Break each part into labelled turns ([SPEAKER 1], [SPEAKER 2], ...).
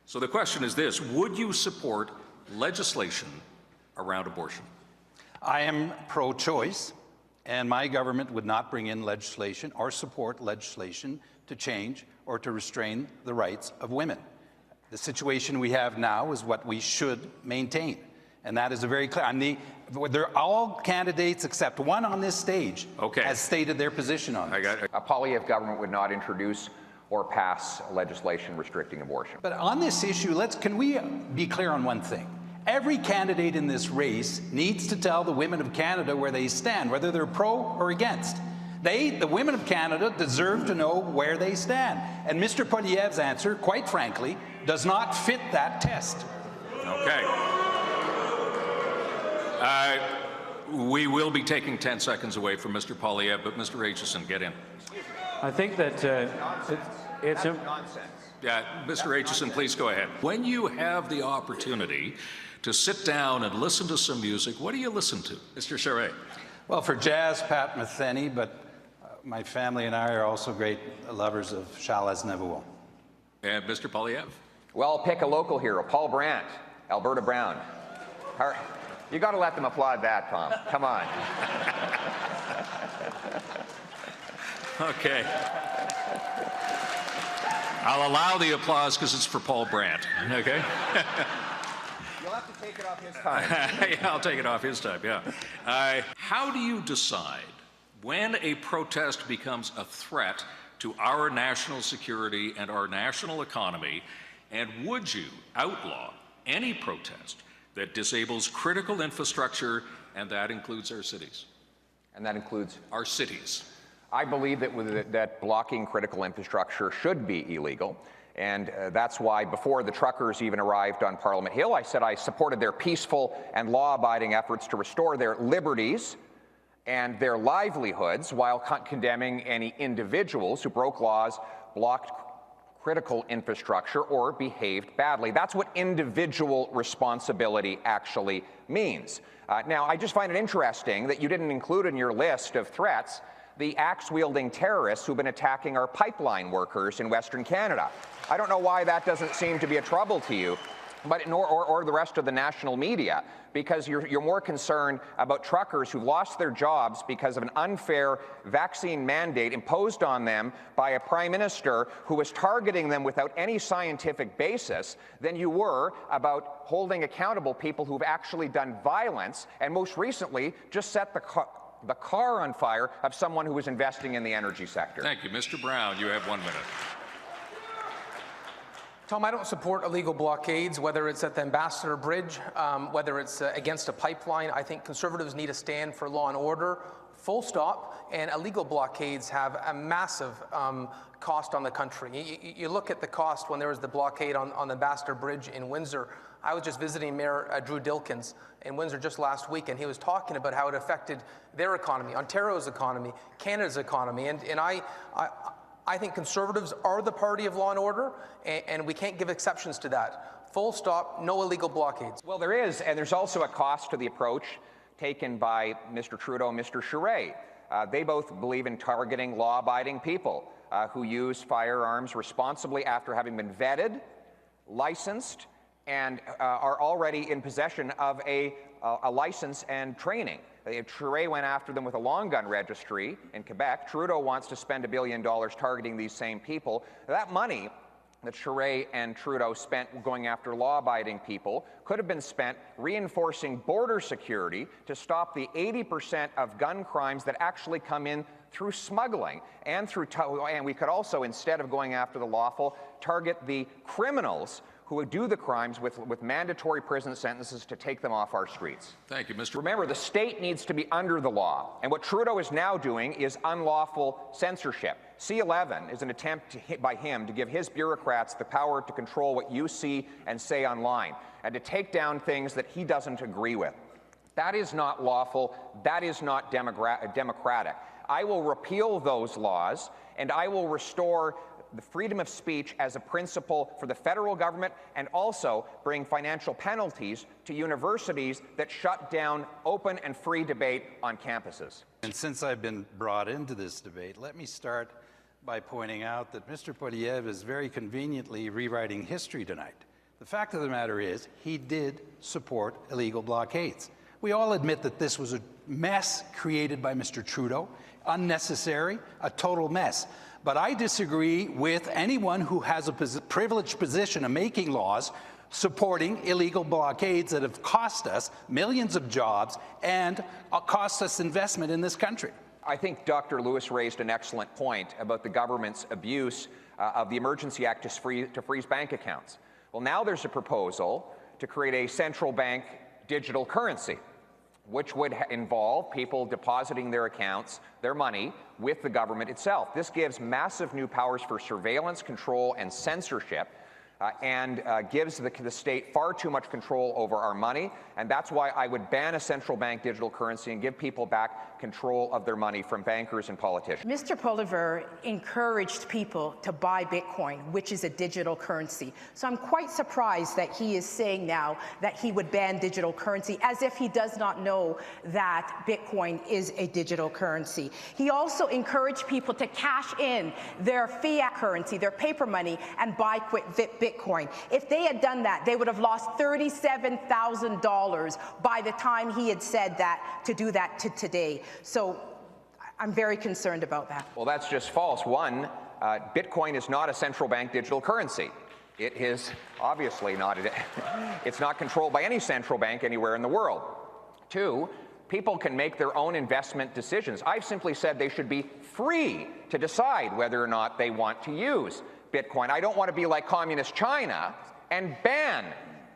[SPEAKER 1] So the question is this: would you support legislation around abortion?
[SPEAKER 2] I am pro-choice, and my government would not bring in legislation or support legislation to change or to restrain the rights of women. The situation we have now is what we should maintain, and that is a very clear. They're all candidates except one on this stage has stated their position on this.
[SPEAKER 3] A Poilievre government would not introduce or pass legislation restricting abortion.
[SPEAKER 2] But on this issue, can we be clear on one thing? Every candidate in this race needs to tell the women of Canada where they stand, whether they're pro or against. The women of Canada, deserve to know where they stand. And Mr. Poilievre's answer, quite frankly, does not fit that test.
[SPEAKER 1] Okay. We will be taking 10 seconds away from Mr. Poilievre, but Mr. Aitchison, get in.
[SPEAKER 4] I think that it's
[SPEAKER 3] nonsense.
[SPEAKER 1] Yeah, Mr. Aitchison, please go ahead. When you have the opportunity to sit down and listen to some music, what do you listen to? Mr. Charest.
[SPEAKER 2] Well, for jazz, Pat Metheny, but my family and I are also great lovers of Charles Aznavour.
[SPEAKER 1] And Mr. Poilievre.
[SPEAKER 3] Well, I'll pick a local hero, Paul Brandt, Alberta Brown. You got to let them applaud that, Tom. Come on.
[SPEAKER 1] Okay. I'll allow the applause because it's for Paul Brandt. Okay.
[SPEAKER 3] You'll have to take it off his time.
[SPEAKER 1] Yeah, I'll take it off his time, yeah. How do you decide when a protest becomes a threat to our national security and our national economy, and would you outlaw any protest that disables critical infrastructure, and that includes our cities?
[SPEAKER 3] And that includes?
[SPEAKER 1] Our cities.
[SPEAKER 3] I believe that blocking critical infrastructure should be illegal. And that's why before the truckers even arrived on Parliament Hill, I said I supported their peaceful and law-abiding efforts to restore their liberties and their livelihoods while condemning any individuals who broke laws, blocked critical infrastructure, or behaved badly. That's what individual responsibility actually means. Now, I just find it interesting that you didn't include in your list of threats the axe-wielding terrorists who've been attacking our pipeline workers in Western Canada. I don't know why that doesn't seem to be a trouble to you, but or the rest of the national media, because you're more concerned about truckers who lost their jobs because of an unfair vaccine mandate imposed on them by a prime minister who was targeting them without any scientific basis than you were about holding accountable people who've actually done violence and most recently just set the car on fire of someone who was investing in the energy sector.
[SPEAKER 1] Thank you. Mr. Brown, you have 1 minute.
[SPEAKER 5] Tom, I don't support illegal blockades, whether it's at the Ambassador Bridge, whether it's against a pipeline. I think Conservatives need to stand for law and order, full stop, and illegal blockades have a massive cost on the country. You look at the cost when there was the blockade on the Ambassador Bridge in Windsor. I was just visiting Mayor Drew Dilkins in Windsor just last week, and he was talking about how it affected their economy, Ontario's economy, Canada's economy, and I think Conservatives are the party of law and order, and we can't give exceptions to that. Full stop, no illegal blockades.
[SPEAKER 3] Well, there is, and there's also a cost to the approach taken by Mr. Trudeau and Mr. Charest. They both believe in targeting law-abiding people who use firearms responsibly after having been vetted, licensed, and are already in possession of a license and training. Charest went after them with a long gun registry in Quebec. Trudeau wants to spend $1 billion targeting these same people. That money that Charest and Trudeau spent going after law-abiding people could have been spent reinforcing border security to stop the 80% of gun crimes that actually come in through smuggling and and we could also, instead of going after the lawful, target the criminals who would do the crimes with mandatory prison sentences to take them off our streets.
[SPEAKER 1] Thank you, Mr.
[SPEAKER 3] Remember, the state needs to be under the law, and what Trudeau is now doing is unlawful censorship. C-11 is an attempt by him to give his bureaucrats the power to control what you see and say online, and to take down things that he doesn't agree with. That is not lawful. That is not democratic. I will repeal those laws, and I will restore the freedom of speech as a principle for the federal government, and also bring financial penalties to universities that shut down open and free debate on campuses.
[SPEAKER 2] And since I've been brought into this debate, let me start by pointing out that Mr. Poilievre is very conveniently rewriting history tonight. The fact of the matter is, he did support illegal blockades. We all admit that this was a mess created by Mr. Trudeau, unnecessary, a total mess. But I disagree with anyone who has a privileged position of making laws supporting illegal blockades that have cost us millions of jobs and cost us investment in this country.
[SPEAKER 3] I think Dr. Lewis raised an excellent point about the government's abuse of the Emergency Act to freeze bank accounts. Well, now there's a proposal to create a central bank digital currency, which would involve people depositing their accounts, their money, with the government itself. This gives massive new powers for surveillance, control, and censorship, and gives the state far too much control over our money, and that's why I would ban a central bank digital currency and give people back control of their money from bankers and politicians.
[SPEAKER 6] Mr. Poilievre encouraged people to buy Bitcoin, which is a digital currency. So I'm quite surprised that he is saying now that he would ban digital currency, as if he does not know that Bitcoin is a digital currency. He also encouraged people to cash in their fiat currency, their paper money, and buy Bitcoin. If they had done that, they would have lost $37,000 by the time he had said that, to do that to today. So I'm very concerned about that.
[SPEAKER 3] Well, that's just false. One, Bitcoin is not a central bank digital currency. It is obviously not. It's not controlled by any central bank anywhere in the world. Two, people can make their own investment decisions. I've simply said they should be free to decide whether or not they want to use Bitcoin. I don't want to be like communist China and ban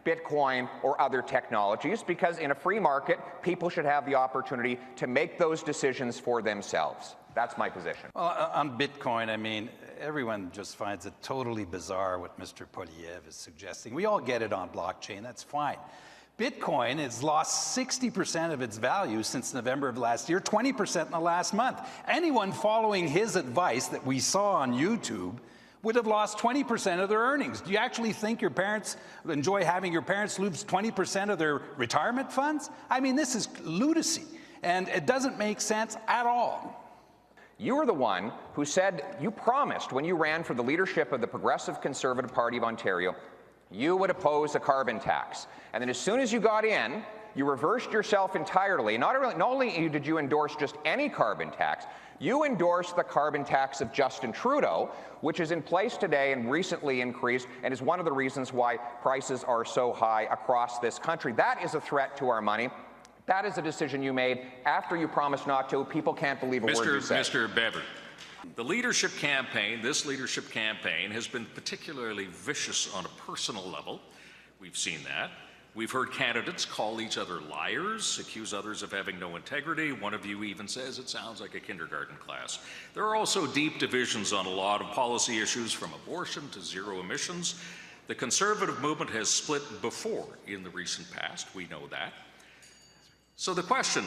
[SPEAKER 3] Bitcoin or other technologies, because in a free market, people should have the opportunity to make those decisions for themselves. That's my position.
[SPEAKER 2] Well, on Bitcoin, I mean, everyone just finds it totally bizarre what Mr. Poilievre is suggesting. We all get it on blockchain, that's fine. Bitcoin has lost 60% of its value since November of last year, 20% in the last month. Anyone following his advice that we saw on YouTube would have lost 20% of their earnings. Do you actually think your parents enjoy having your parents lose 20% of their retirement funds? I mean, this is lunacy, and it doesn't make sense at all.
[SPEAKER 3] You were the one who said, you promised when you ran for the leadership of the Progressive Conservative Party of Ontario, you would oppose a carbon tax. And then as soon as you got in, you reversed yourself entirely. Not only did you endorse just any carbon tax, you endorsed the carbon tax of Justin Trudeau, which is in place today and recently increased, and is one of the reasons why prices are so high across this country. That is a threat to our money. That is a decision you made after you promised not to. People can't believe a word you said.
[SPEAKER 1] Mr. Bever, the leadership campaign, this leadership campaign, has been particularly vicious on a personal level. We've seen that. We've heard candidates call each other liars, accuse others of having no integrity. One of you even says it sounds like a kindergarten class. There are also deep divisions on a lot of policy issues, from abortion to zero emissions. The Conservative movement has split before in the recent past. We know that. So the question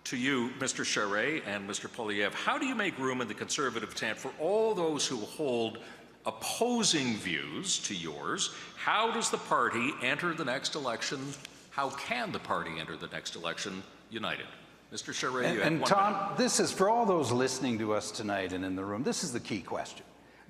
[SPEAKER 1] to you, Mr. Charest and Mr. Poilievre, how do you make room in the Conservative tent for all those who hold opposing views to yours? How does the party enter the next election? How can the party enter the next election united? Mr. Charest, you have 1 minute.
[SPEAKER 2] Tom, this is for all those listening to us tonight and in the room, this is the key question.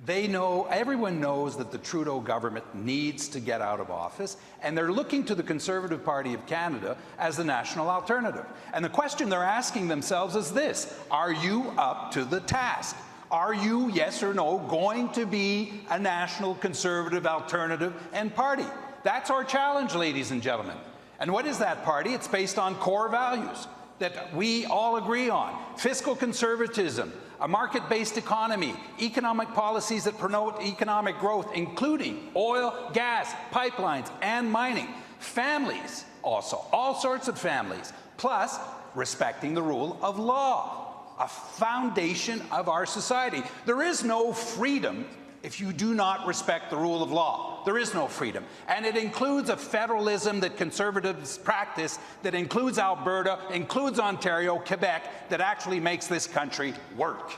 [SPEAKER 2] They know, everyone knows that the Trudeau government needs to get out of office, and they're looking to the Conservative Party of Canada as the national alternative. And the question they're asking themselves is this: are you up to the task? Are you, yes or no, going to be a national Conservative alternative and party? That's our challenge, ladies and gentlemen. And what is that party? It's based on core values that we all agree on: fiscal conservatism, a market-based economy, economic policies that promote economic growth, including oil, gas, pipelines, and mining, families also, all sorts of families, plus respecting the rule of law, a foundation of our society. There is no freedom if you do not respect the rule of law. There is no freedom. And it includes a federalism that Conservatives practice, that includes Alberta, includes Ontario, Quebec, that actually makes this country work.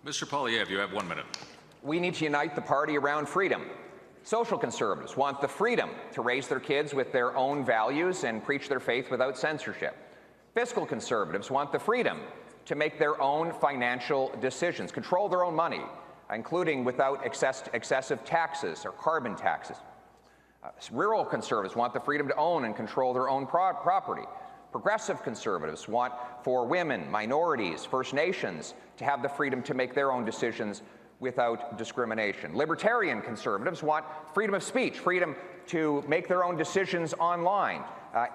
[SPEAKER 1] Mr. Poilievre, you have 1 minute.
[SPEAKER 3] We need to unite the party around freedom. Social conservatives want the freedom to raise their kids with their own values and preach their faith without censorship. Fiscal conservatives want the freedom to make their own financial decisions, control their own money, including without excessive taxes or carbon taxes. Rural conservatives want the freedom to own and control their own property. Progressive conservatives want for women, minorities, First Nations to have the freedom to make their own decisions without discrimination. Libertarian conservatives want freedom of speech, freedom to make their own decisions online,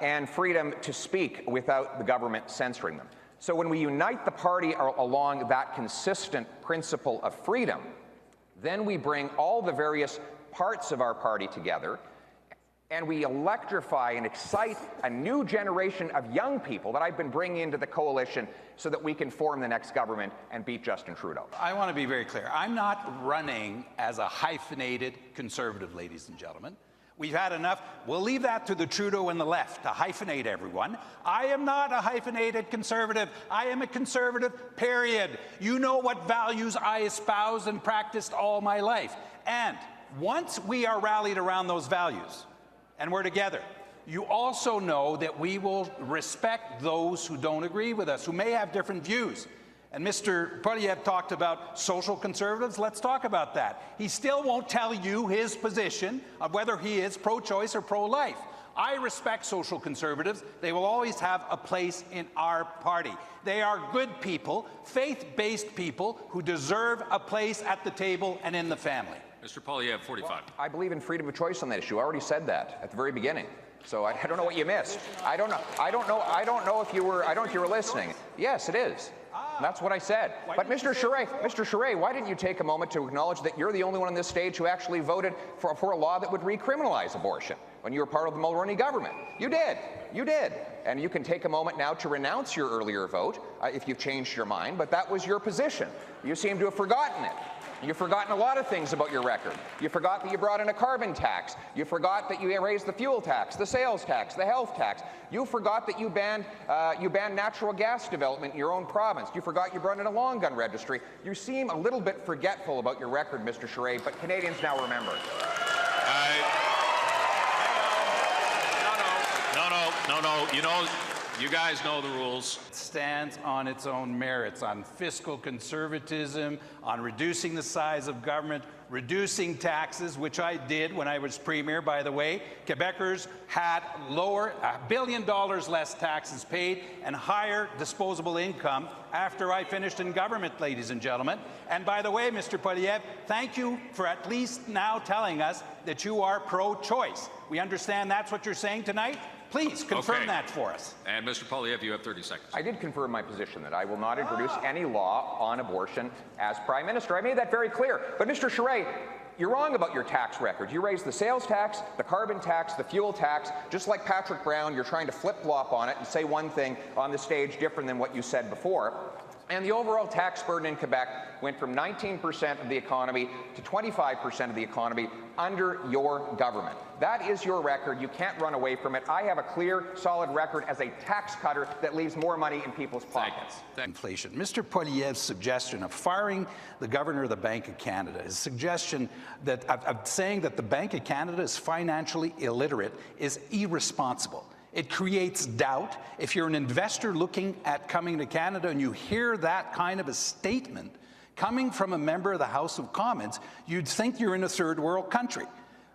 [SPEAKER 3] and freedom to speak without the government censoring them. So when we unite the party along that consistent principle of freedom, then we bring all the various parts of our party together, and we electrify and excite a new generation of young people that I've been bringing into the coalition so that we can form the next government and beat Justin Trudeau.
[SPEAKER 2] I want to be very clear. I'm not running as a hyphenated conservative, ladies and gentlemen. We've had enough. We'll leave that to the Trudeau and the left to hyphenate everyone. I am not a hyphenated conservative. I am a conservative, period. You know what values I espoused and practiced all my life. And once we are rallied around those values, and we're together, you also know that we will respect those who don't agree with us, who may have different views. And Mr. Poilievre talked about social conservatives. Let's talk about that. He still won't tell you his position of whether he is pro-choice or pro-life. I respect social conservatives. They will always have a place in our party. They are good people, faith-based people who deserve a place at the table and in the family.
[SPEAKER 1] Mr. Poilievre, 45.
[SPEAKER 3] Well, I believe in freedom of choice on that issue. I already said that at the very beginning. So I don't know what you missed. I don't know if you were listening. Yes, it is. That's what I said. But Mr. Charest, why didn't you take a moment to acknowledge that you're the only one on this stage who actually voted for a law that would recriminalize abortion when you were part of the Mulroney government? You did. You did. And you can take a moment now to renounce your earlier vote if you've changed your mind, but that was your position. You seem to have forgotten it. You've forgotten a lot of things about your record. You forgot that you brought in a carbon tax. You forgot that you raised the fuel tax, the sales tax, the health tax. You forgot that you banned natural gas development in your own province. You forgot you brought in a long gun registry. You seem a little bit forgetful about your record, Mr. Charest, but Canadians now remember.
[SPEAKER 1] No. You know, you guys know the rules.
[SPEAKER 2] It stands on its own merits, on fiscal conservatism, on reducing the size of government, reducing taxes, which I did when I was Premier, by the way. Quebecers had $1 billion less taxes paid and higher disposable income after I finished in government, ladies and gentlemen. And by the way, Mr. Poilievre, thank you for at least now telling us that you are pro-choice. We understand that's what you're saying tonight. Please confirm that for us.
[SPEAKER 1] And Mr. Poilievre, you have 30 seconds.
[SPEAKER 3] I did confirm my position that I will not introduce any law on abortion as Prime Minister. I made that very clear. But Mr. Charest, you're wrong about your tax record. You raised the sales tax, the carbon tax, the fuel tax. Just like Patrick Brown, you're trying to flip-flop on it and say one thing on the stage different than what you said before. And the overall tax burden in Quebec went from 19% of the economy to 25% of the economy under your government. That is your record. You can't run away from it. I have a clear, solid record as a tax cutter that leaves more money in people's pockets.
[SPEAKER 2] Inflation. Mr. Poilievre's suggestion of firing the governor of the Bank of Canada, his suggestion that of saying that the Bank of Canada is financially illiterate is irresponsible. It creates doubt. If you're an investor looking at coming to Canada and you hear that kind of a statement coming from a member of the House of Commons, you'd think you're in a third world country.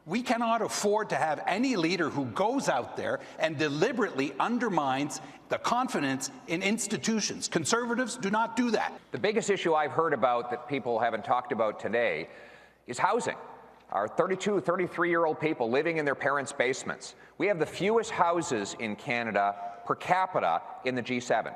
[SPEAKER 2] We cannot afford to have any leader who goes out there and deliberately undermines the confidence in institutions. Conservatives do not do that.
[SPEAKER 3] The biggest issue I've heard about that people haven't talked about today is housing. Our 32, 33-year-old people living in their parents' basements. We have the fewest houses in Canada per capita in the G7.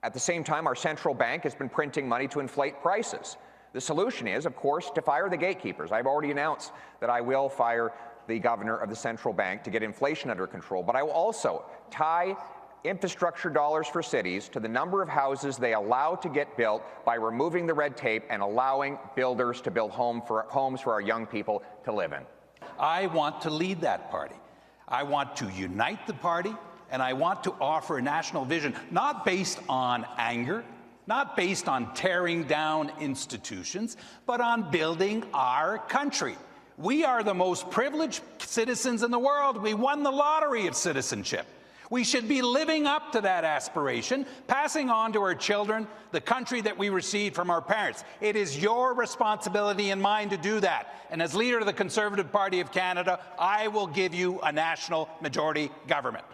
[SPEAKER 3] At the same time, our central bank has been printing money to inflate prices. The solution is, of course, to fire the gatekeepers. I've already announced that I will fire the governor of the central bank to get inflation under control, but I will also tie infrastructure dollars for cities to the number of houses they allow to get built by removing the red tape and allowing builders to build homes for our young people to live in.
[SPEAKER 2] I want to lead that party. I want to unite the party, and I want to offer a national vision, not based on anger, not based on tearing down institutions, but on building our country. We are the most privileged citizens in the world. We won the lottery of citizenship. We should be living up to that aspiration, passing on to our children the country that we received from our parents. It is your responsibility and mine to do that. And as leader of the Conservative Party of Canada, I will give you a national majority government.